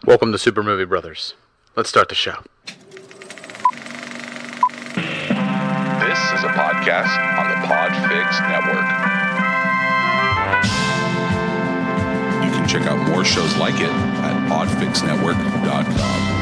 Welcome to Super Movie Brothers. Let's start the show. This is a podcast on the Podfix Network. You can check out more shows like it at podfixnetwork.com.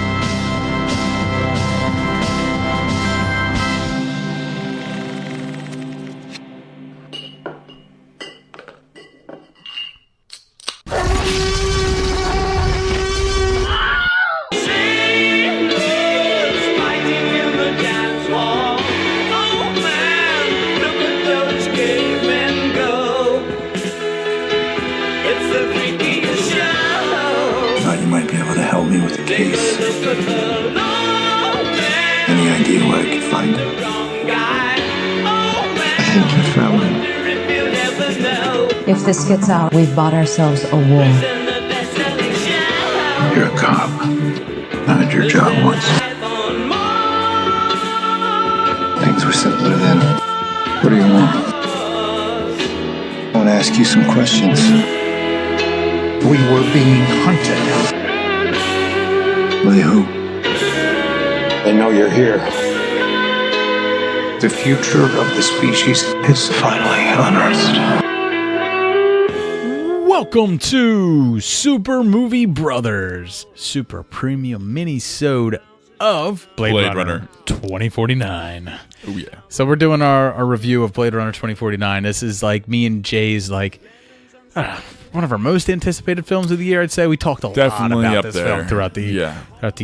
Case. Any idea where I could find him? I think you found him. If this gets out, we've bought ourselves a war. You're a cop. I had your job once. Things were simpler then. What do you want? I want to ask you some questions. We were being hunted. By who? They know you're here. The future of the species is finally unearthed. Welcome to Super Movie Brothers, super premium mini-sode of Blade Runner 2049. Oh yeah. So we're doing our review of Blade Runner 2049. This is like me and Jay's one of our most anticipated films of the year. I'd say we talked a lot about this film throughout the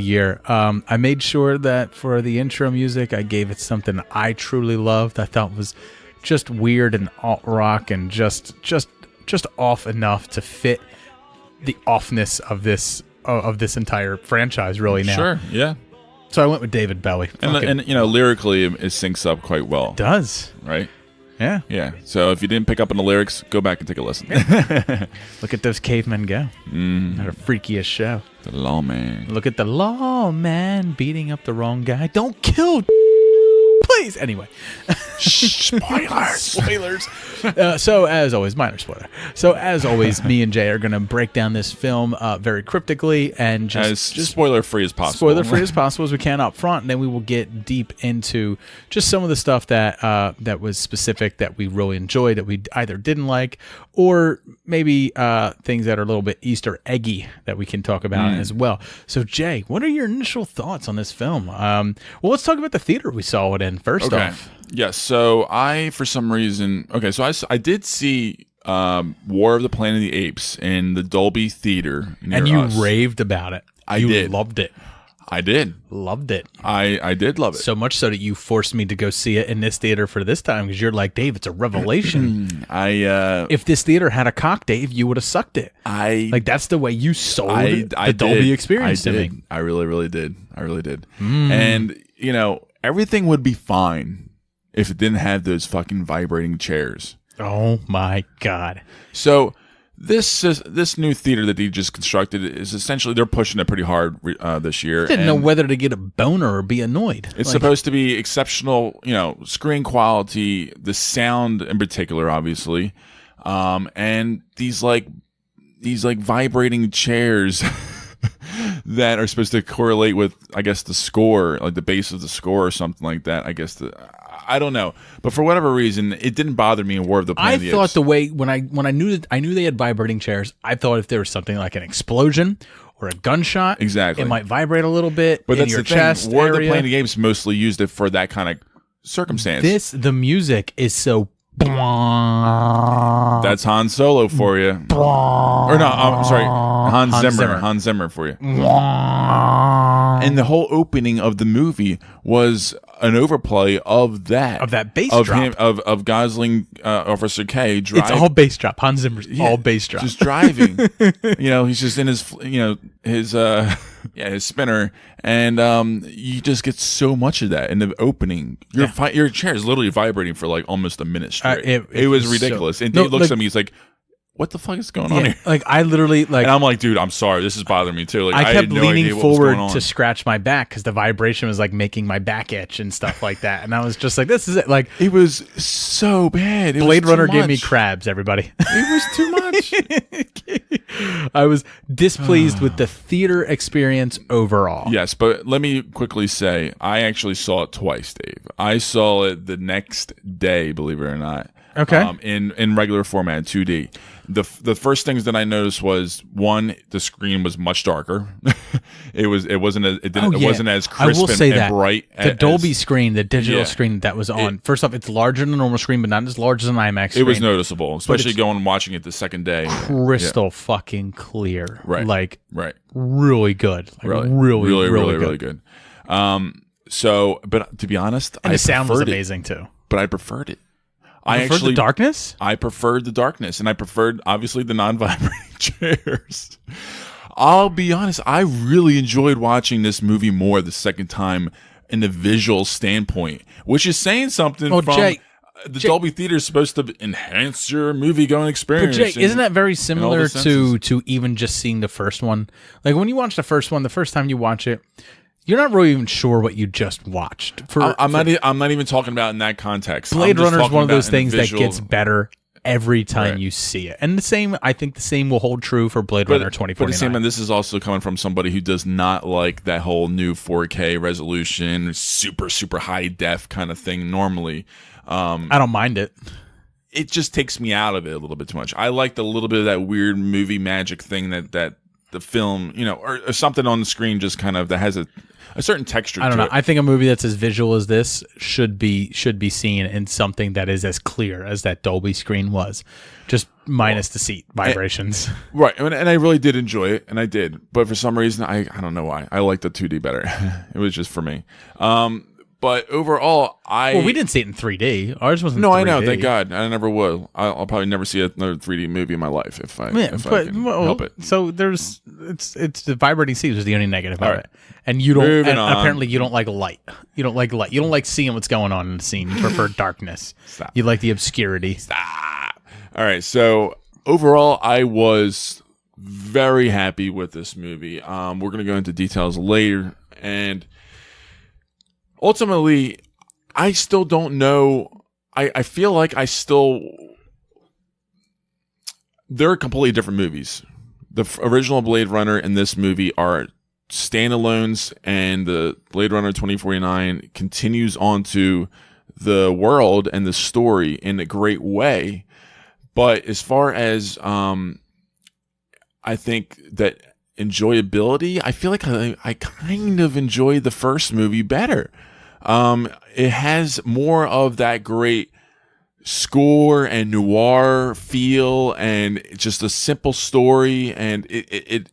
year. I made sure that for the intro music, I gave it something I truly loved. I thought was just weird and alt rock and just off enough to fit the offness of this entire franchise. Really now. Sure. Yeah. So I went with David Bowie. And you know, lyrically, it syncs up quite well. It does. Right. Yeah. Yeah. So if you didn't pick up on the lyrics, go back and take a listen. Look at those cavemen go. What a freakiest show. The lawman. Look at the lawman beating up the wrong guy. Don't kill, please. Anyway. Spoilers. So as always, minor spoiler. So as always, me and Jay are going to break down this film very cryptically and just spoiler-free as possible. Spoiler-free as possible as we can up front, and then we will get deep into just some of the stuff that was specific that we really enjoyed, that we either didn't like, or maybe things that are a little bit Easter eggy that we can talk about as well. So Jay, what are your initial thoughts on this film? Well, let's talk about the theater we saw it in first off. Yes, so for some reason, I did see War of the Planet of the Apes in the Dolby Theater near and you us. raved about it. I did. Loved it. I did. Loved it. I did love it. So much so that you forced me to go see it in this theater for this time because you're like, Dave, it's a revelation. If this theater had a cock, Dave, you would have sucked it. That's the way you sold the Dolby experience to me. I really, really did. And, you know, everything would be fine if it didn't have those fucking vibrating chairs. Oh my God. So this new theater that they just constructed is essentially, they're pushing it pretty hard this year. Didn't know whether to get a boner or be annoyed. It's supposed to be exceptional, you know, screen quality, the sound in particular, obviously, and these vibrating chairs that are supposed to correlate with, I guess, the score, like the bass of the score or something like that. I guess I don't know, but for whatever reason, it didn't bother me in War of the Planet of the Apes. I thought the way when I knew they had vibrating chairs, I thought if there was something like an explosion or a gunshot, exactly, it might vibrate a little bit. But in that's your the thing. chest War area. of the Planet of the Apes mostly used it for that kind of circumstance. The music is so. That's Han Solo for you. Or no, I'm sorry, Hans Zimmer. Hans Zimmer for you. And the whole opening of the movie was an overplay of that bass of drop him of Gosling, Officer K driving. It's all bass drop. Hans Zimmer's all bass drop. Just driving. You know, he's just in his his spinner, and you just get so much of that in the opening. Your chair is literally vibrating for like almost a minute straight. It was ridiculous. And Dave looks at me, he's like, what the fuck is going on here? Like I literally like, and I'm like, dude, I'm sorry, this is bothering me too. Like I kept had no leaning idea what was going forward on. to scratch my back because the vibration was like making my back itch and stuff like that. And I was just like, this is it. Like it was so bad. Blade Runner gave me crabs, everybody. It was too much. I was displeased with the theater experience overall. Yes, but let me quickly say, I actually saw it twice, Dave. I saw it the next day, believe it or not. Okay. In regular format, 2D. The first things that I noticed was, one, the screen was much darker. it wasn't as crisp and bright. The Dolby screen, the digital screen that was on. First off, it's larger than a normal screen, but not as large as an IMAX screen. It was noticeable, especially going and watching it the second day. Crystal fucking clear. Right. Like really good. Like really good. So, but to be honest, and the sound was amazing too. But I preferred it. I preferred the darkness? I preferred the darkness, and I preferred, obviously, the non-vibrating chairs. I'll be honest, I really enjoyed watching this movie more the second time in the visual standpoint, which is saying something from... Jay, Dolby Theater is supposed to enhance your movie-going experience. But Jay, isn't that very similar to even just seeing the first one? Like, when you watch the first one, the first time you watch it, you're not really even sure what you just watched. I'm not even talking about in that context. Blade Runner is one of those things that gets better every time you see it. And I think the same will hold true for Blade Runner 2049. But at the same time, this is also coming from somebody who does not like that whole new 4K resolution, super, super high def kind of thing normally. I don't mind it. It just takes me out of it a little bit too much. I like the little bit of that weird movie magic thing that the film, or something on the screen just kind of that has a certain texture. I don't know. I think a movie that's as visual as this should be seen in something that is as clear as that Dolby screen was, just minus the seat vibrations. Right, and I really did enjoy it, and I did. But for some reason, I don't know why. I like the 2D better. It was just for me. But overall, we didn't see it in 3D. Ours wasn't. No, 3D. I know. Thank God. I never will. I'll probably never see another 3D movie in my life if I can help it. So it's the vibrating seats was the only negative of it, and you don't. And apparently, you don't like light. You don't like light. You don't like seeing what's going on in the scene. You prefer darkness. Stop. You like the obscurity. Stop. All right. So overall, I was very happy with this movie. We're gonna go into details later, and ultimately, I still don't know. I feel like they're completely different movies. The original Blade Runner and this movie are standalones, and the Blade Runner 2049 continues onto the world and the story in a great way. But as far as I think that enjoyability, I feel like I kind of enjoyed the first movie better. It has more of that great score and noir feel, and just a simple story, and it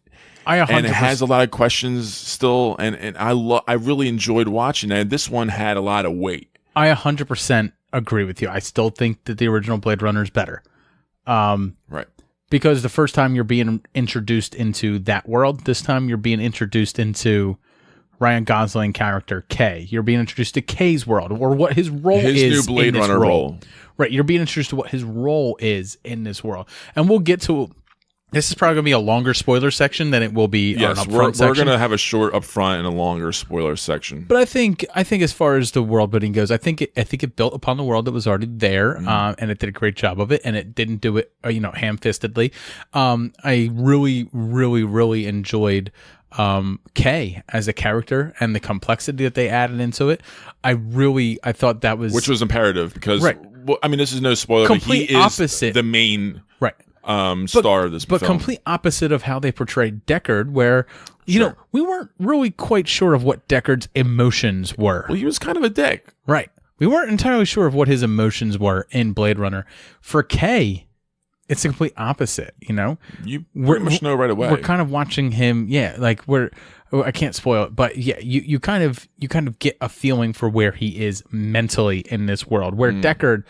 has a lot of questions still, and I really enjoyed watching it. This one had a lot of weight. I 100% agree with you. I still think that the original Blade Runner is better. Right. Because the first time you're being introduced into that world, this time you're being introduced into Ryan Gosling character Kay. You're being introduced to Kay's world, or what his role is. His new Blade Runner role. Right. You're being introduced to what his role is in this world. And we'll get to... This is probably going to be a longer spoiler section than it will be an upfront section. We're going to have a short upfront and a longer spoiler section. But I think as far as the world building goes, I think it built upon the world that was already there, and it did a great job of it, and it didn't do it ham-fistedly. I really, really, really enjoyed Kay as a character and the complexity that they added into it. I thought that was... Which was imperative because, well, I mean, this is no spoiler. Complete he is opposite. The main... Right. Star of this film. But complete opposite of how they portrayed Deckard, where, you know, we weren't really quite sure of what Deckard's emotions were. Well, he was kind of a dick. Right. We weren't entirely sure of what his emotions were in Blade Runner. For Kay, it's the complete opposite, you know? You pretty much know right away. We're kind of watching him, I can't spoil it, but yeah, you kind of get a feeling for where he is mentally in this world. Where Deckard,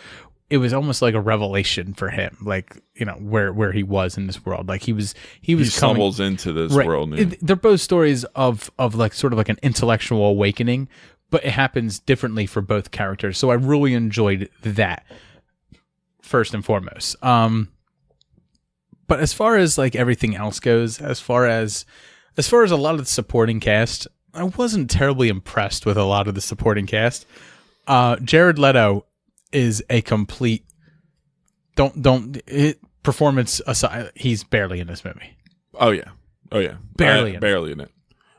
it was almost like a revelation for him, like, you know, where he was in this world. Like he stumbles into this world. They're both stories of like sort of like an intellectual awakening, but it happens differently for both characters. So I really enjoyed that first and foremost. But as far as like everything else goes, as far as a lot of the supporting cast, I wasn't terribly impressed with a lot of the supporting cast. Jared Leto is a complete performance aside, he's barely in this movie. Oh yeah. Barely in it.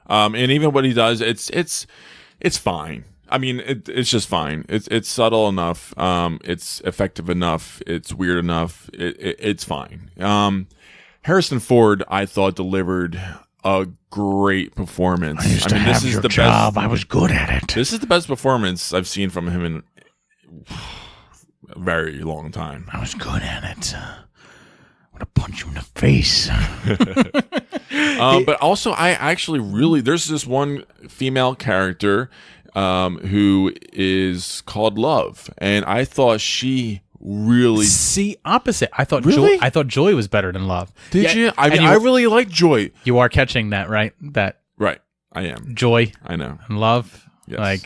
And even what he does, it's fine. I mean, it's just fine. It's subtle enough. It's effective enough. It's weird enough. It's fine. Harrison Ford, I thought, delivered a great performance. This is the best. I was good at it. This is the best performance I've seen from him in a very long time. I was good at it. I'm gonna punch you in the face. But also, I actually really, there's this one female character who is called Love, and I thought she really opposite. I thought really? I thought Joy was better than Love. Did you? I mean, I really like Joy. You are catching that, right? Right. I am. Joy. I know. And Love. Yes.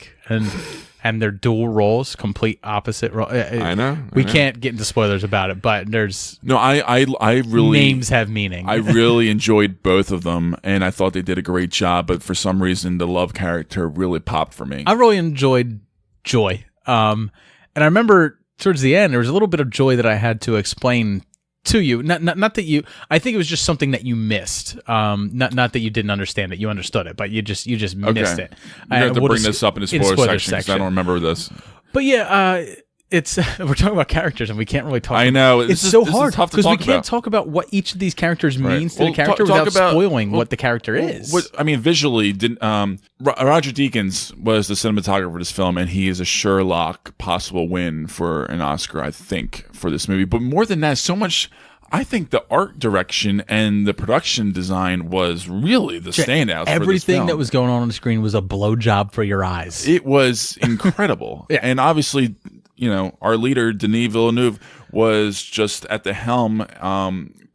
And their dual roles, complete opposite role. I know. We can't get into spoilers about it, but there's I really names have meaning. I really enjoyed both of them, and I thought they did a great job. But for some reason, the Love character really popped for me. I really enjoyed Joy, and I remember towards the end there was a little bit of Joy that I had to explain to you. Not that you. I think it was just something that you missed. Not that you didn't understand it. You understood it, but you just missed it. You have to bring this up in the spoiler section because I don't remember this. But yeah, it's we're talking about characters and we can't really talk. I know it's so hard because we can't talk about what each of these characters means to the character without spoiling what the character is. I mean, visually, Roger Deakins was the cinematographer for this film, and he is a Sherlock possible win for an Oscar, I think, for this movie. But more than that, so much. I think the art direction and the production design was really the standout. Everything that was going on the screen was a blowjob for your eyes. It was incredible. Yeah. And obviously, our leader, Denis Villeneuve, was just at the helm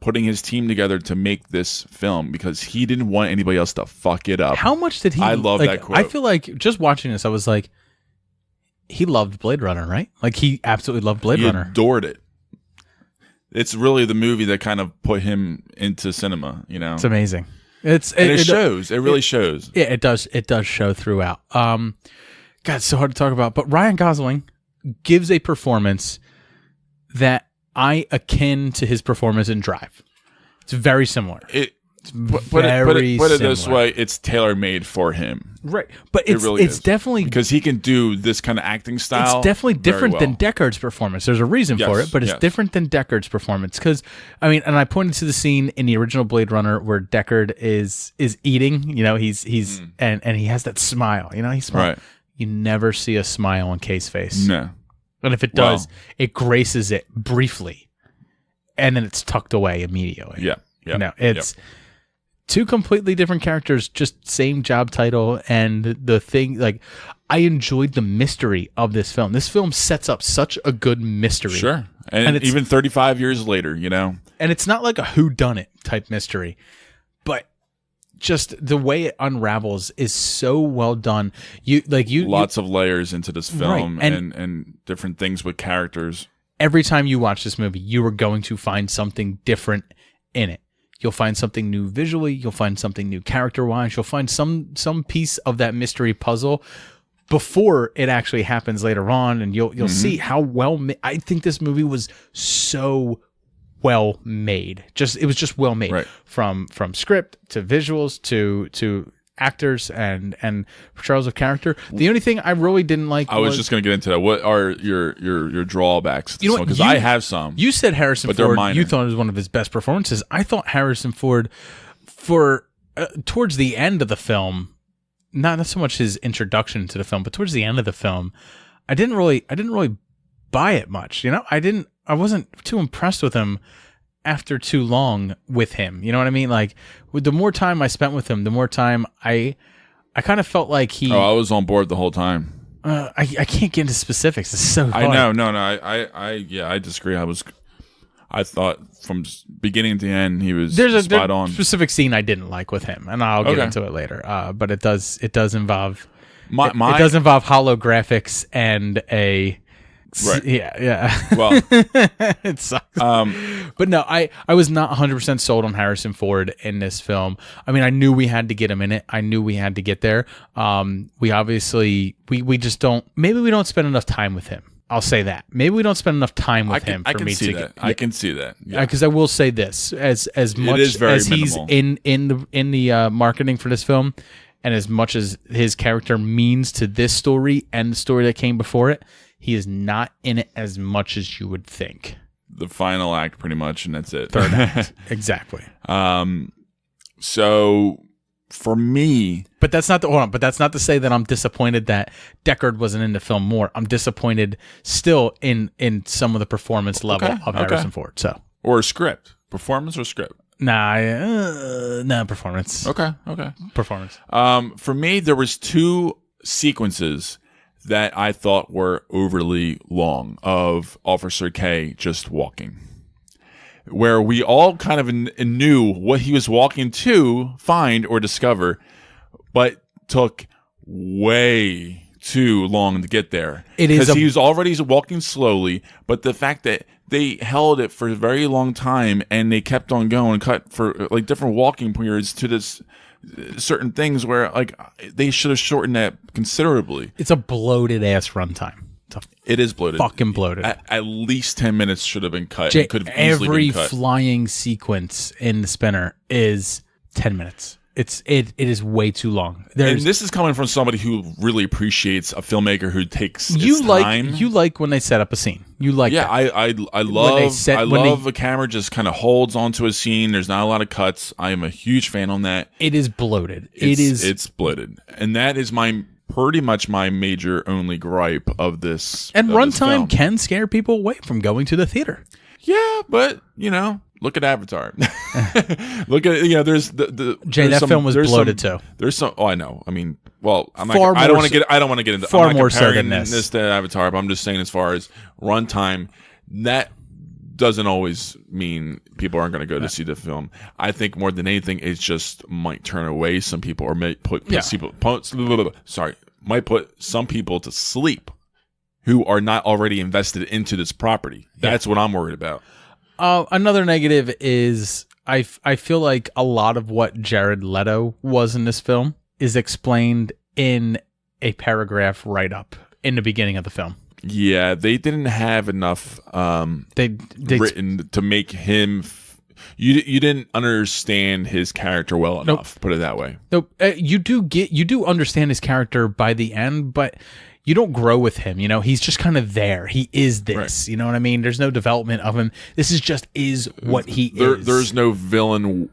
putting his team together to make this film because he didn't want anybody else to fuck it up. How much did he... I love that quote. I feel like just watching this, I was like, he loved Blade Runner, right? Like, he absolutely loved Blade Runner. He adored it. It's really the movie that kind of put him into cinema, It's amazing. It shows. It really shows. Yeah, it does. It does show throughout. God, it's so hard to talk about. But Ryan Gosling gives a performance that I akin to his performance in Drive. It's very similar. Put it this way, it's tailor-made for him. Right. But it's definitely... Because he can do this kind of acting style. It's definitely different than Deckard's performance. There's a reason for it, but it's different than Deckard's performance. Because, and I pointed to the scene in the original Blade Runner where Deckard is eating, he's and he has that smile, he smiles. Right. You never see a smile on Kay's face. No. And if it does, it graces it briefly. And then it's tucked away immediately. Yeah. It's... two completely different characters, just same job title, and the thing, I enjoyed the mystery of this film. This film sets up such a good mystery. Sure. And even 35 years later, And it's not like a whodunit type mystery, but just the way it unravels is so well done. Lots of layers into this film, right. and different things with characters. Every time you watch this movie, you are going to find something different in it. You'll find something new visually. You'll find something new character-wise. You'll find some piece of that mystery puzzle before it actually happens later on, and you'll see how well. I think this movie was so well made. It was just well made, right. From script to visuals to actors and portrayals of character. The only thing I really didn't like I was just going to get into that. What are your drawbacks? Because I have some. You said Harrison Ford. You thought it was one of his best performances. I thought Harrison Ford, for towards the end of the film, not so much his introduction to the film, but towards the end of the film, I didn't really buy it much. I wasn't too impressed with him after too long with him. You know what I mean? Like, with the more time I spent with him, the more time I kind of felt like he... I was on board the whole time. I can't get into specifics. It's so hard. I know. No. I disagree. I thought from beginning to end he was spot on. There's a specific scene I didn't like with him, and I'll get into it later. But it does involve... It does involve holographics and Right. Yeah. Well, it sucks. But no, I was not 100% sold on Harrison Ford in this film. I mean, I knew we had to get him in it. I knew we had to get there. We obviously we just don't. Maybe we don't spend enough time with him. I'll say that. Maybe we don't spend enough time with him for me to get. I can see that. Because I will say this: as much as he's in the marketing for this film, and as much as his character means to this story and the story that came before it, he is not in it as much as you would think. The final act, pretty much, and that's it. Third act, exactly. So for me, but that's not But that's not to say that I'm disappointed that Deckard wasn't in the film more. I'm disappointed still in some of the performance level of Harrison Ford. So or script, performance or script. Nah, performance. Okay. Performance. For me, there was two sequences that I thought were overly long of Officer K just walking, where we all kind of knew what he was walking to find or discover, but took way too long to get there. Because he was already walking slowly, but the fact that they held it for a very long time and they kept on going, cut for like different walking periods to this certain things where like they should have shortened that considerably. It's a bloated ass runtime. It is bloated. Fucking bloated. At least 10 minutes should have been cut. Jay, could have easily been cut. Every flying sequence in the spinner is 10 minutes. It is way too long. And this is coming from somebody who really appreciates a filmmaker who takes his time. You like when they set up a scene. You like that. I love a camera just kind of holds onto a scene. There's not a lot of cuts. I am a huge fan on that. It is bloated. It's bloated. And that is pretty much my major only gripe of this. And runtime can scare people away from going to the theater. Yeah, but look at Avatar. Look at there's that film was bloated too. There's some. Oh, I know. I mean, well, I don't want to get into far more so than this to Avatar, but I'm just saying as far as runtime, that doesn't always mean people aren't going to go to see the film. I think more than anything, it just might turn away some people or might put some people to sleep who are not already invested into this property. That's what I'm worried about. Another negative is I feel like a lot of what Jared Leto was in this film is explained in a paragraph write-up in the beginning of the film. Yeah, they didn't have enough they written to make him. You didn't understand his character well enough. Nope. Put it that way. Nope. You do understand his character by the end, but you don't grow with him. He's just kind of there. He is this. Right. You know what I mean? There's no development of him. This is what he is. There's no villain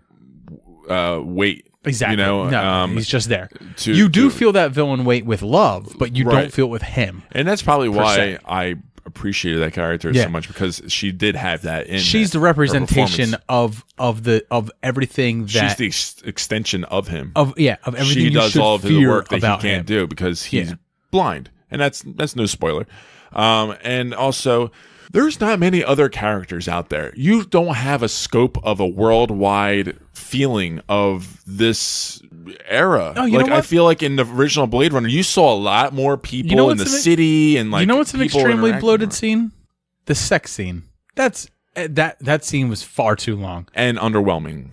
weight. Exactly. No, he's just there. You do feel that villain weight with Love, but you don't feel it with him. And that's probably why I appreciated that character so much, because she did have that in. She's the representation of everything that she's the extension of him. Of everything she does all of the work that he can't him. do because he's blind, and that's no spoiler. And also, there's not many other characters out there. You don't have a scope of a worldwide feeling of this era. Oh, I feel like in the original Blade Runner, you saw a lot more people in the city, and what's an extremely bloated scene? The sex scene. That scene was far too long and underwhelming,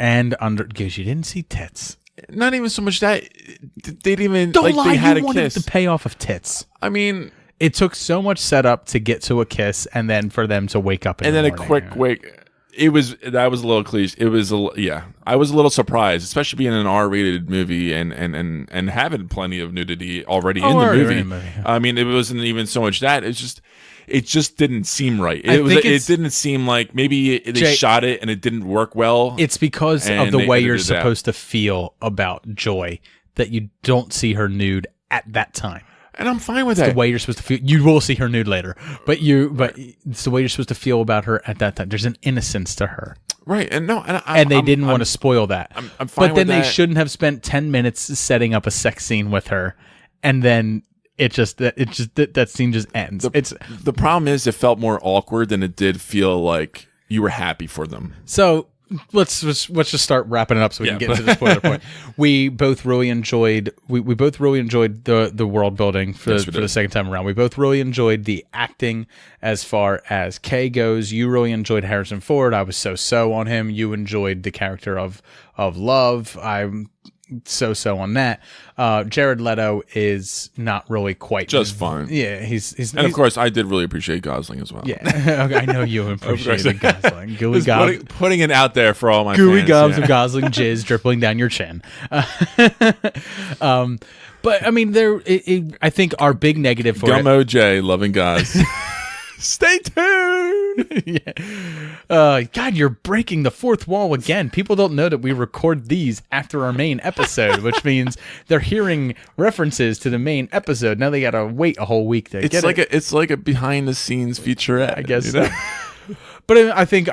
because you didn't see tits. Not even so much that they didn't even Don't lie, they had you a wanted kiss. The payoff of tits. I mean, it took so much setup to get to a kiss, and then for them to wake up, and then a quick wake. That was a little cliche. It was I was a little surprised, especially being an R-rated movie and having plenty of nudity already in the movie. I mean, it wasn't even so much that. It just didn't seem right. It didn't seem like maybe they shot it and it didn't work well. It's because of the way you're supposed to feel about Joy that you don't see her nude at that time. And I'm fine with that. The way you're supposed to feel. You will see her nude later, but it's the way you're supposed to feel about her at that time. There's an innocence to her, right? And they didn't want to spoil that. I'm fine but then with that. They shouldn't have spent 10 minutes setting up a sex scene with her, and then that scene just ends. The problem is it felt more awkward than it did feel like you were happy for them. So let's just start wrapping it up so we can get into the spoiler point. We both really enjoyed the world building for the second time around. We both really enjoyed the acting as far as Kay goes. You really enjoyed Harrison Ford. I was so on him. You enjoyed the character of Love. I'm so on that. Jared Leto is not really quite just fine. Yeah, he's of course I did really appreciate Gosling as well. Yeah, I know you appreciated Gosling. Gooey putting it out there for all my gooey fans, gobs of Gosling jizz dripping down your chin. But I mean, I think our big negative for Gummo J loving Gos. Stay tuned. Yeah. God, you're breaking the fourth wall again. People don't know that we record these after our main episode, which means they're hearing references to the main episode. Now they gotta wait a whole week to get it. It's like a behind the scenes featurette, I guess. So. But I think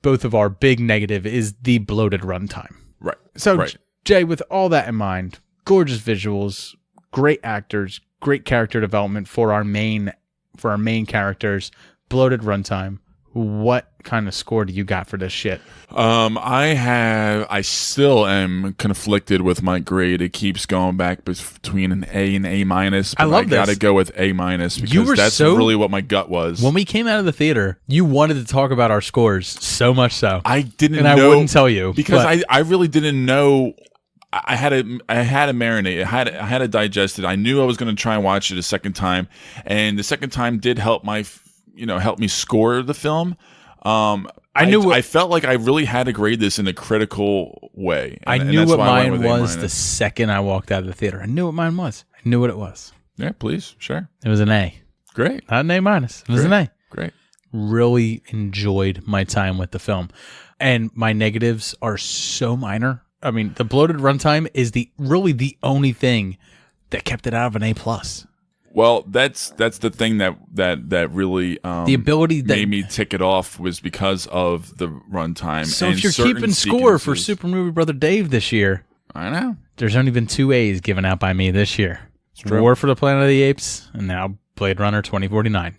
both of our big negative is the bloated runtime. Right. So right. Jay, with all that in mind, gorgeous visuals, great actors, great character development for our main characters, bloated runtime. What kind of score do you got for this shit? I still am conflicted with my grade. It keeps going back between an A and A minus. I love this. I gotta go with A minus because that's really what my gut was. When we came out of the theater, you wanted to talk about our scores so much so. I didn't and know. And I wouldn't tell you. Because I really didn't know. I had to marinate. I had to digest it. I knew I was going to try and watch it a second time, and the second time did help help me score the film. I felt like I really had to grade this in a critical way. I knew what mine was the second I walked out of the theater. I knew what mine was. I knew what it was. Yeah, please, sure. It was an A. Great. Not an A minus. It was an A. Great. Really enjoyed my time with the film, and my negatives are so minor. I mean, the bloated runtime is really the only thing that kept it out of an A plus. Well, that's the thing that really the ability that made me tick it off was because of the runtime. So and if you're keeping score for Super Movie Brother Dave this year, I know there's only been 2 A's given out by me this year: War for the Planet of the Apes, and now Blade Runner 2049.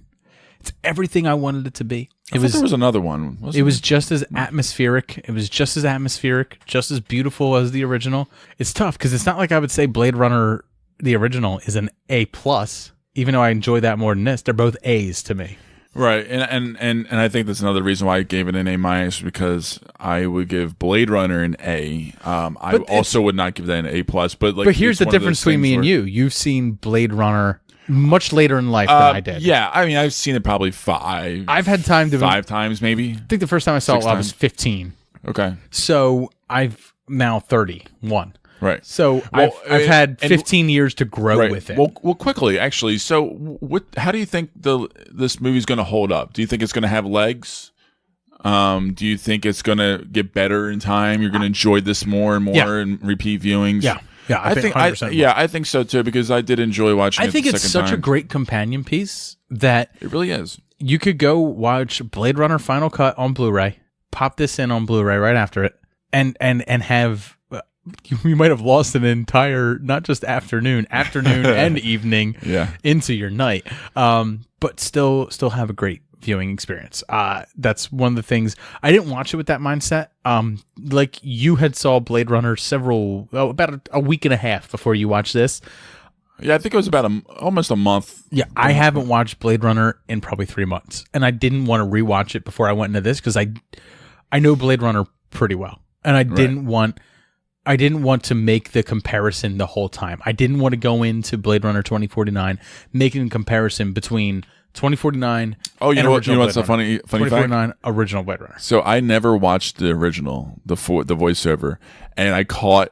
It's everything I wanted it to be. There was another one. It was just as atmospheric. It was just as beautiful as the original. It's tough because it's not like I would say Blade Runner, the original, is an A plus, even though I enjoy that more than this. They're both A's to me. Right, and I think that's another reason why I gave it an A minus, because I would give Blade Runner an A. I also would not give that an A plus. But here's the difference between me and you. You've seen Blade Runner much later in life than I did. Yeah, I mean, I've seen it probably five times, maybe. I think the first time I saw it, I was 15. Okay. So I've now 31. Right. So I've had 15 years to grow with it. Well, quickly, actually. So how do you think this movie's going to hold up? Do you think it's going to have legs? Do you think it's going to get better in time? You're going to enjoy this more and more and repeat viewings? Yeah. Yeah, I think so too, because I did enjoy watching it. I think it's such a great companion piece that it really is. You could go watch Blade Runner Final Cut on Blu-ray, pop this in on Blu-ray right after it, and have you might have lost an entire not just afternoon and evening into your night, but still have a great viewing experience. That's one of the things. I didn't watch it with that mindset. Like you had saw Blade Runner about a week and a half before you watched this. Yeah, I think it was about almost a month. Yeah, I haven't watched Blade Runner in probably 3 months, and I didn't want to rewatch it before I went into this because I know Blade Runner pretty well, and I didn't want to make the comparison the whole time. I didn't want to go into Blade Runner 2049 making a comparison between 2049. Oh, you know what's a funny 2049 fact? Original Blade Runner. So I never watched the original, the voiceover, and I caught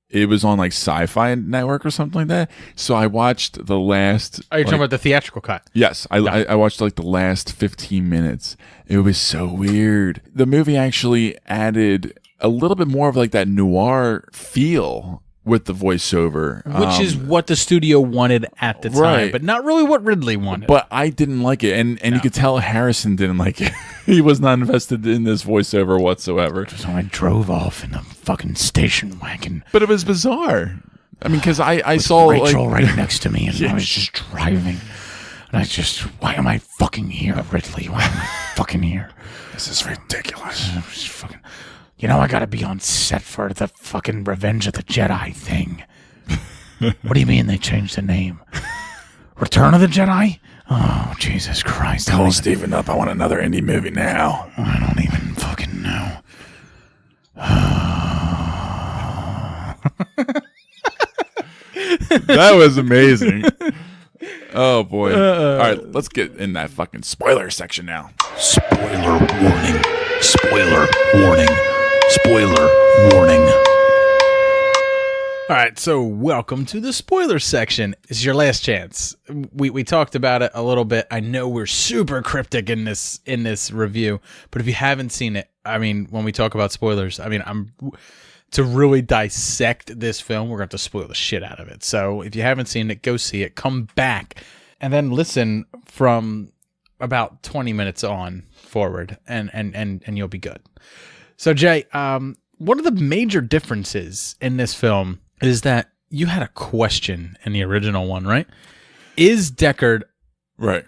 it was on like Sci-Fi Network or something like that. So I watched the last. Are you talking about the theatrical cut? Yes, I watched like the last 15 minutes. It was so weird. The movie actually added a little bit more of like that noir feel with the voiceover, which is what the studio wanted at the time, but not really what Ridley wanted. But I didn't like it, and you could tell Harrison didn't like it. He was not invested in this voiceover whatsoever. So I drove off in a fucking station wagon. But it was bizarre. I mean, because I saw Rachel right next to me, and I was just driving, and why am I fucking here, Ridley? Why am I fucking here? This is ridiculous. I gotta be on set for the fucking Revenge of the Jedi thing. What do you mean they changed the name? Return of the Jedi? Oh, Jesus Christ. Call Steven up. I want another indie movie now. I don't even fucking know. That was amazing. Oh, boy. All right, let's get in that fucking spoiler section now. Spoiler warning. Spoiler warning. Spoiler warning. All right, so welcome to the spoiler section. This is your last chance. We talked about it a little bit. I know we're super cryptic in this review, but if you haven't seen it, I mean, when we talk about spoilers, I mean, to really dissect this film, we're going to have to spoil the shit out of it. So if you haven't seen it, go see it. Come back and then listen from about 20 minutes on forward, and you'll be good. So Jay, one of the major differences in this film is that you had a question in the original one, right? Is Deckard right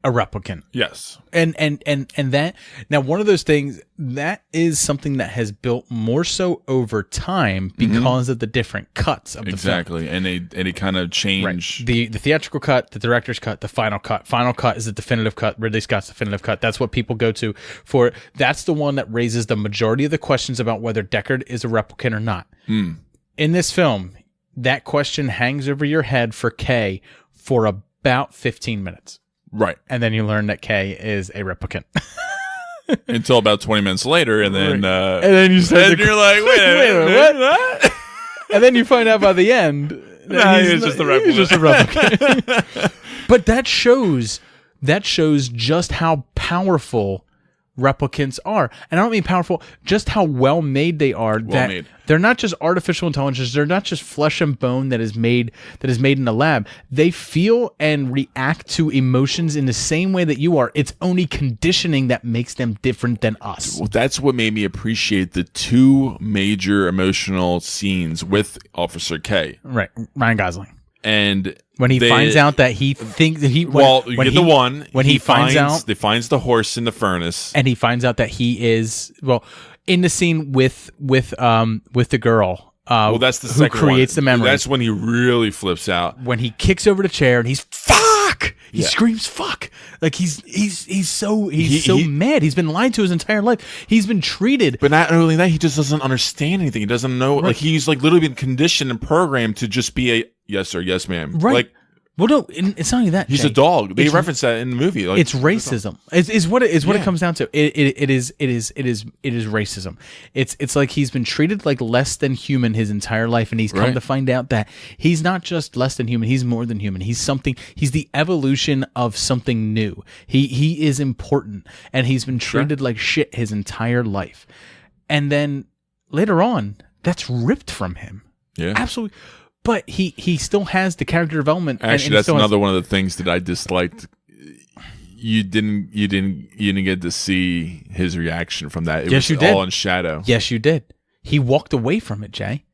a replicant? Yes. And that, now one of those things that is something that has built more so over time because of the different cuts of the film. And they kind of change the theatrical cut, the director's cut, the final cut. Final cut is the definitive cut, Ridley Scott's definitive cut. That's what people go to for it. That's the one that raises the majority of the questions about whether Deckard is a replicant or not. In this film, that question hangs over your head for Kay for about 15 minutes. Right. And then you learn that Kay is a replicant. Until about 20 minutes later, and then and then you start you're like, wait a minute, what? And then you find out by the end he's just a replicant. He's just a replicant. But that shows just how powerful replicants are. And I don't mean powerful, just how well made they are. That they're not just artificial intelligence, they're not just flesh and bone that is made in a lab. They feel and react to emotions in the same way that you are. It's only conditioning that makes them different than us. Well, that's what made me appreciate the two major emotional scenes with Officer K. Right. Ryan Gosling. And when he finds out that he thinks that he finds the horse in the furnace, and he finds out that he is in the scene with the girl. That's the second who creates the memory. That's when he really flips out. When he kicks over the chair and he's fuck. He screams fuck. Like he's so mad. He's been lied to his entire life. He's been treated. But not only that, he just doesn't understand anything. He doesn't know. Right. Like he's like literally been conditioned and programmed to just be a yes sir, yes ma'am. Right. Like, well, no, it's not only that. He's Jay. a dog. They reference that in the movie. Like, it's racism. Is what it comes down to. It is racism. It's like he's been treated like less than human his entire life, and he's come to find out that he's not just less than human. He's more than human. He's something. He's the evolution of something new. He is important, and he's been treated like shit his entire life. And then later on, that's ripped from him. Yeah, absolutely. But he still has the character development. Actually, that's another one of the things that I disliked. You didn't get to see his reaction from that. It was all in shadow. Yes, you did. He walked away from it, Jay.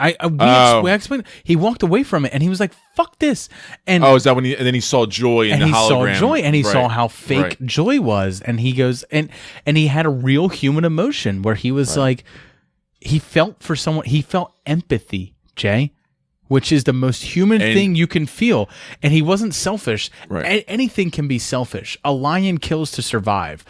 We explained. He walked away from it, and he was like, "Fuck this!" And is that when and then he saw Joy in the hologram? Saw Joy, and he saw how fake Joy was, and he goes and he had a real human emotion where he was like, he felt for someone. He felt empathy, Jay. Which is the most human thing you can feel. And he wasn't selfish. Right. Anything can be selfish. A lion kills to survive,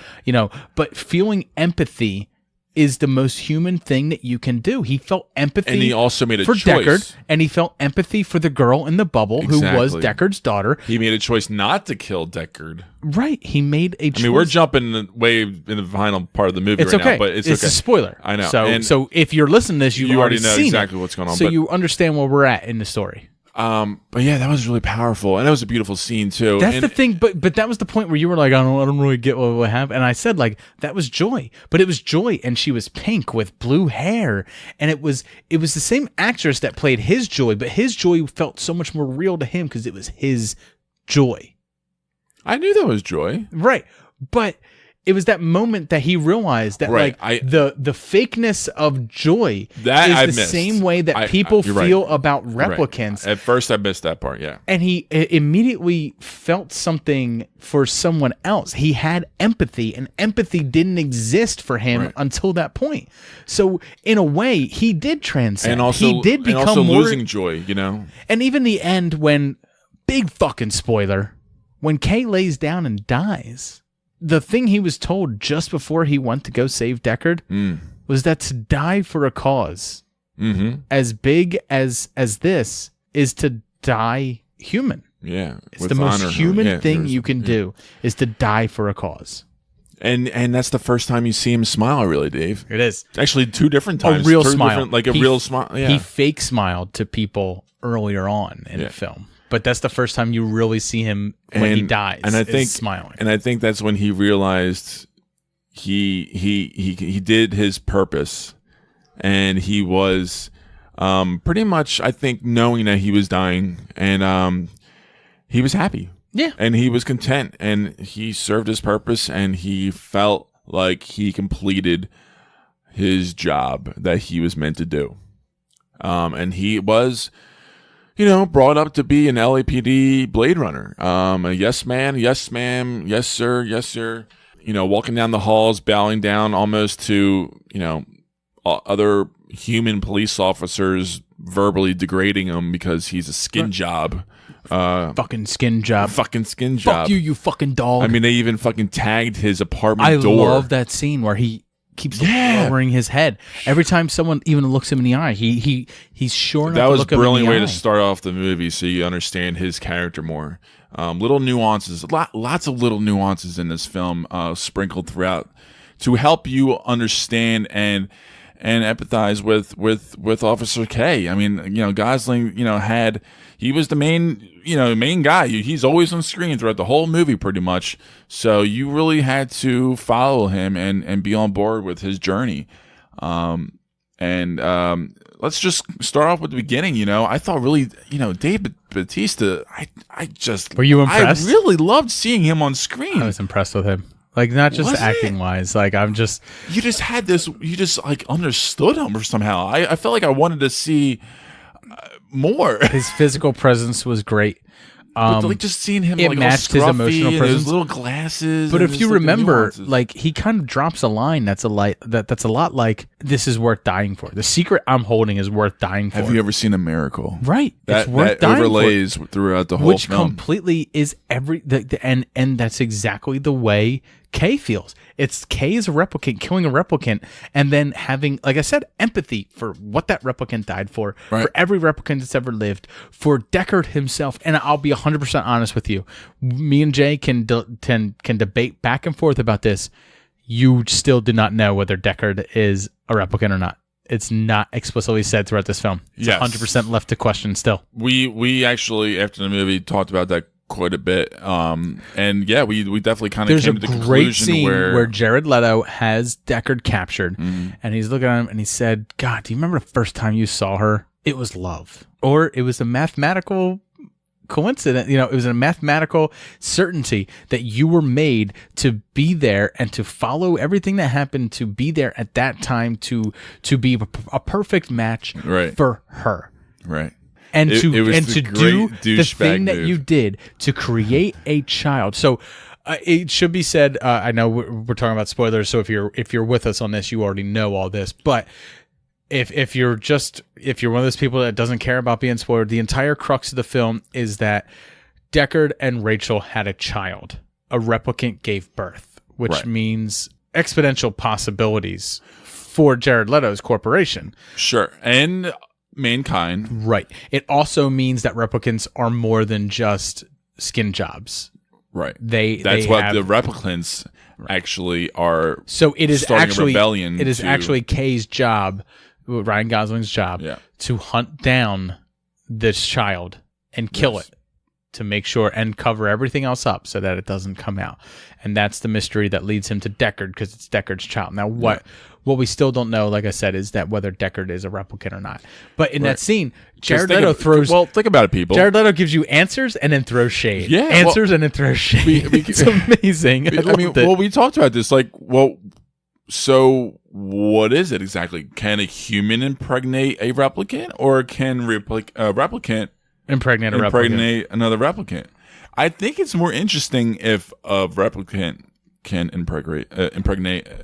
but feeling empathy is the most human thing that you can do. He felt empathy. And he also made a for choice. Deckard, and he felt empathy for the girl in the bubble who was Deckard's daughter. He made a choice not to kill Deckard. Right. He made a choice. I mean, we're jumping way in the final part of the movie now, but it's a spoiler. I know. So if you're listening to this, you already know exactly what's going on. So you understand where we're at in the story. But yeah, that was really powerful, and that was a beautiful scene too. That's the thing, but that was the point where you were like, I don't really get what happened, and I said like that was Joy, but it was Joy, and she was pink with blue hair, and it was the same actress that played his Joy, but his Joy felt so much more real to him because it was his Joy. I knew that was Joy, right? But it was that moment that he realized that the fakeness of joy is the same way that people feel about replicants. At first I missed that part, yeah. And he immediately felt something for someone else. He had empathy, and empathy didn't exist for him until that point. So in a way, he did transcend. And also, he did become more, losing joy, you know? And even the end when, big fucking spoiler, when Kay lays down and dies, the thing he was told just before he went to go save Deckard was that to die for a cause as big as this is to die human. Yeah. It's the most human thing you can do is to die for a cause. And that's the first time you see him smile, really, Dave. It is. Actually, 2 different times. A real smile. Like a real smile. Yeah. He fake smiled to people earlier on in the film. But that's the first time you really see him when he dies. And I think smiling. And I think that's when he realized he did his purpose, and he was pretty much, I think, knowing that he was dying, and he was happy. Yeah. And he was content, and he served his purpose, and he felt like he completed his job that he was meant to do. And he was, brought up to be an LAPD Blade Runner. A yes man, yes ma'am, yes sir, yes sir. Walking down the halls, bowing down almost to, other human police officers, verbally degrading him because he's a skin job. Fucking skin job. Fucking skin job. Fuck you fucking dog. I mean, they even fucking tagged his apartment door. I love that scene where he keeps lowering his head every time someone even looks him in the eye. He's sure enough. That was a brilliant way to start off the movie, so you understand his character more. Little nuances, lots of little nuances in this film, sprinkled throughout, to help you understand and empathize with Officer K. I mean, Gosling, he was the main guy. He's always on screen throughout the whole movie, pretty much. So you really had to follow him and be on board with his journey. Let's just start off with the beginning. I thought really, Dave Bautista, I just, were you impressed? I really loved seeing him on screen. I was impressed with him. Like, not just acting wise. Like, you just had this, you just like understood him or somehow. I felt like I wanted to see more. His physical presence was great. But like just seeing him, it like matched all his emotional and presence. his little glasses. But if you remember, nuances. like, he kind of drops a line that's a lot like, "This is worth dying for. The secret I'm holding is worth dying for." Have you ever seen A Miracle? Right, it's worth dying overlays for. Throughout the whole film, which completely is and that's exactly the way Kay feels. It's Kay is a replicant killing a replicant, and then having, like I said, empathy for what that replicant died for every replicant that's ever lived, for Deckard himself. And I'll be 100% honest with you. Me and Jay can debate back and forth about this. You still do not know whether Deckard is a replicant or not. It's not explicitly said throughout this film. It's 100% left to question still. We actually, after the movie, talked about that quite a bit, and yeah, we definitely kind of came to the conclusion. There's a great scene where Jared Leto has Deckard captured, and he's looking at him, and he said, "God, do you remember the first time you saw her? It was love, or it was a mathematical coincidence. It was a mathematical certainty that you were made to be there and to follow everything that happened, to be there at that time, to be a perfect match for her." Right. And to do the thing that you did to create a child. So it should be said. I know we're talking about spoilers, so if you're with us on this, you already know all this. But if you're one of those people that doesn't care about being spoiled, the entire crux of the film is that Deckard and Rachel had a child. A replicant gave birth, which means exponential possibilities for Jared Leto's corporation. Sure, and mankind. Right. It also means that replicants are more than just skin jobs. Right. That's what the replicants actually are. So it is actually a rebellion. It is actually Kay's job, Ryan Gosling's job, to hunt down this child and kill it. to make sure and cover everything else up so that it doesn't come out. And that's the mystery that leads him to Deckard, because it's Deckard's child. Now, what we still don't know, like I said, is that whether Deckard is a replicant or not. But in that scene, Jared Leto throws... Well, think about it, people. Jared Leto gives you answers and then throws shade. Yeah. Answers and then throws shade. It's amazing. I mean, well, we talked about this. Like, well, so what is it exactly? Can a human impregnate a replicant, or can a replicant impregnate another replicant? I think it's more interesting if a replicant can impregnate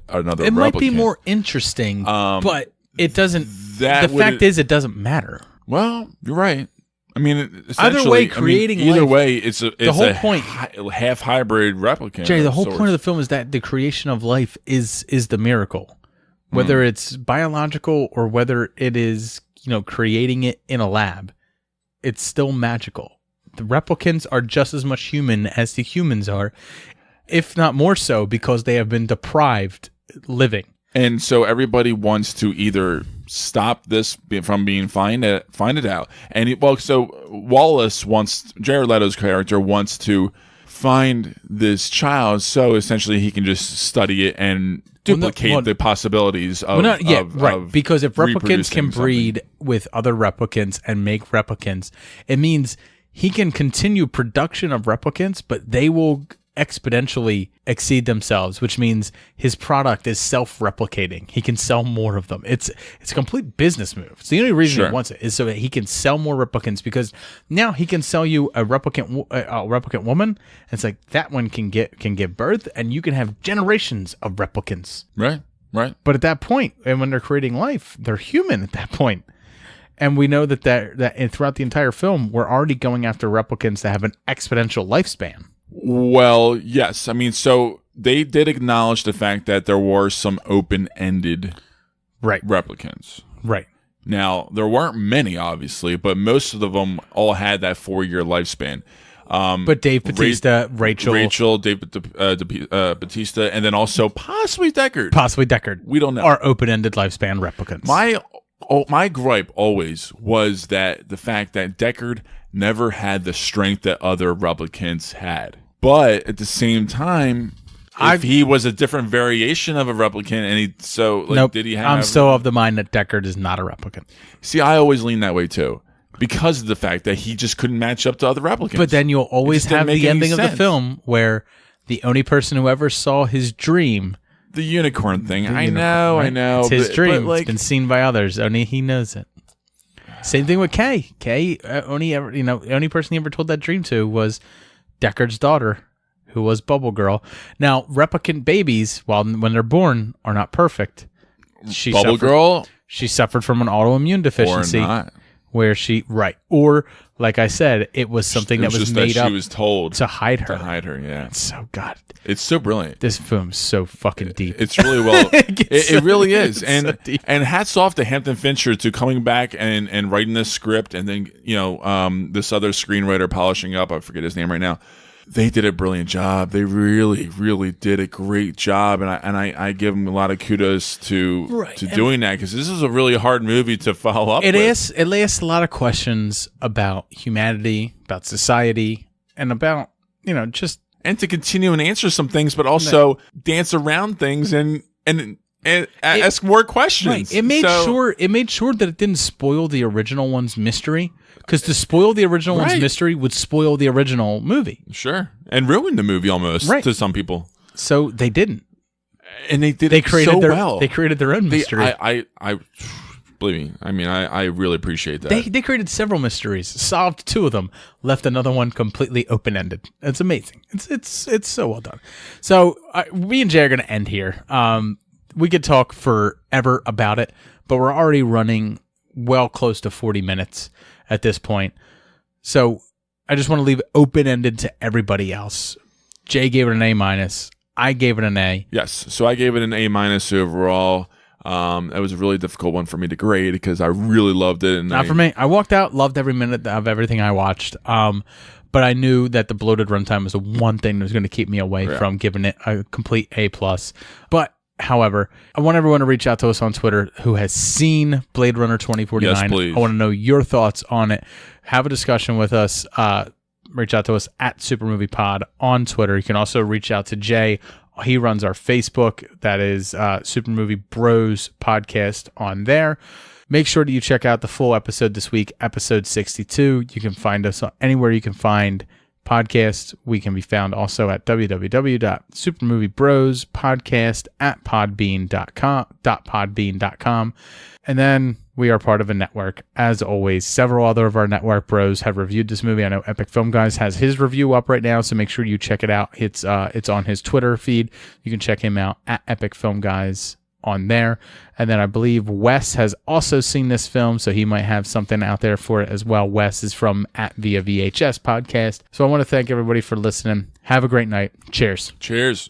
another replicant. It might be more interesting, but it doesn't. The fact is, it doesn't matter. Well, you're right. I mean, either way, creating either life, way, it's the whole point. Half hybrid replicant. Jay, the whole point of the film is that the creation of life is the miracle, whether it's biological or whether it is creating it in a lab. It's still magical. The replicants are just as much human as the humans are, if not more so, because they have been deprived living. And so everybody wants to either stop this from being find it out. And so Wallace Jared Leto's character wants to find this child, so essentially he can just study it and duplicate the possibilities of because if replicants can breed with other replicants and make replicants, it means he can continue production of replicants, but they will exponentially exceed themselves, which means his product is self-replicating. He can sell more of them. It's a complete business move. It's the only reason he wants it is so that he can sell more replicants, because now he can sell you a replicant woman. And it's like that one can give birth, and you can have generations of replicants. Right. But at that point, and when they're creating life, they're human at that point. And we know that throughout the entire film, we're already going after replicants that have an exponential lifespan. Well, yes. I mean, so they did acknowledge the fact that there were some open-ended replicants. Right. Now, there weren't many, obviously, but most of them all had that 4-year lifespan. But Dave Bautista, Rachel, Dave Bautista, and then also possibly Deckard. We don't know. Are open-ended lifespan replicants. My gripe always was that the fact that Deckard never had the strength that other replicants had. But at the same time, if he was a different variation of a replicant, did he have... I'm still of the mind that Deckard is not a replicant. See, I always lean that way too, because of the fact that he just couldn't match up to other replicants. But then you'll always have the ending of the film where the only person who ever saw his dream... The unicorn thing. I know. It's his dream. It's been seen by others. Only he knows it. Same thing with Kay. Kay, the only person he ever told that dream to was Deckard's daughter, who was Bubble Girl. Now, replicant babies, when they're born, are not perfect. She suffered from an autoimmune deficiency. Or not. Or like I said, it was something that was made up. She was told to hide her. Yeah. It's so brilliant. This film's so fucking deep. It's really well. it really is. And hats off to Hampton Fincher to coming back and writing this script, and then this other screenwriter polishing up. I forget his name right now. They did a brilliant job. They really, really did a great job, and I give them a lot of kudos to doing that, because this is a really hard movie to follow up. It asks a lot of questions about humanity, about society, and about just and to continue and answer some things, but also dance around things and ask more questions. Right. It made sure that it didn't spoil the original one's mystery. Because to spoil the original one's mystery would spoil the original movie. Sure. And ruin the movie almost to some people. So they didn't. And they did it so well. They created their own mystery. I believe me. I mean, I really appreciate that. They created several mysteries, solved 2 of them, left another one completely open-ended. It's amazing. It's so well done. So me and Jay are going to end here. We could talk forever about it, but we're already running well close to 40 minutes at this point. So I just want to leave it open-ended to everybody else. Jay gave it an A-. I gave it an A. Yes. So I gave it an A- overall. It was a really difficult one for me to grade because I really loved it. And Not for me. I walked out, loved every minute of everything I watched. But I knew that the bloated runtime was the one thing that was going to keep me away from giving it a complete A+. But however, I want everyone to reach out to us on Twitter who has seen Blade Runner 2049. Yes, please. I want to know your thoughts on it. Have a discussion with us. reach out to us at Super Movie Pod on Twitter. You can also reach out to Jay. He runs our Facebook. That is Super Movie Bros Podcast on there. Make sure that you check out the full episode this week, episode 62. You can find us anywhere you can find podcasts. We can be found also at www.supermoviebrospodcast@podbean.com. And then we are part of a network. As always, several other of our network bros have reviewed this movie. I know Epic Film Guys has his review up right now, so make sure you check it out. It's on his Twitter feed. You can check him out at Epic Film Guys on there. And then I believe Wes has also seen this film, so he might have something out there for it as well. Wes is from at Via VHS Podcast. So I want to thank everybody for listening. Have a great night. Cheers. Cheers.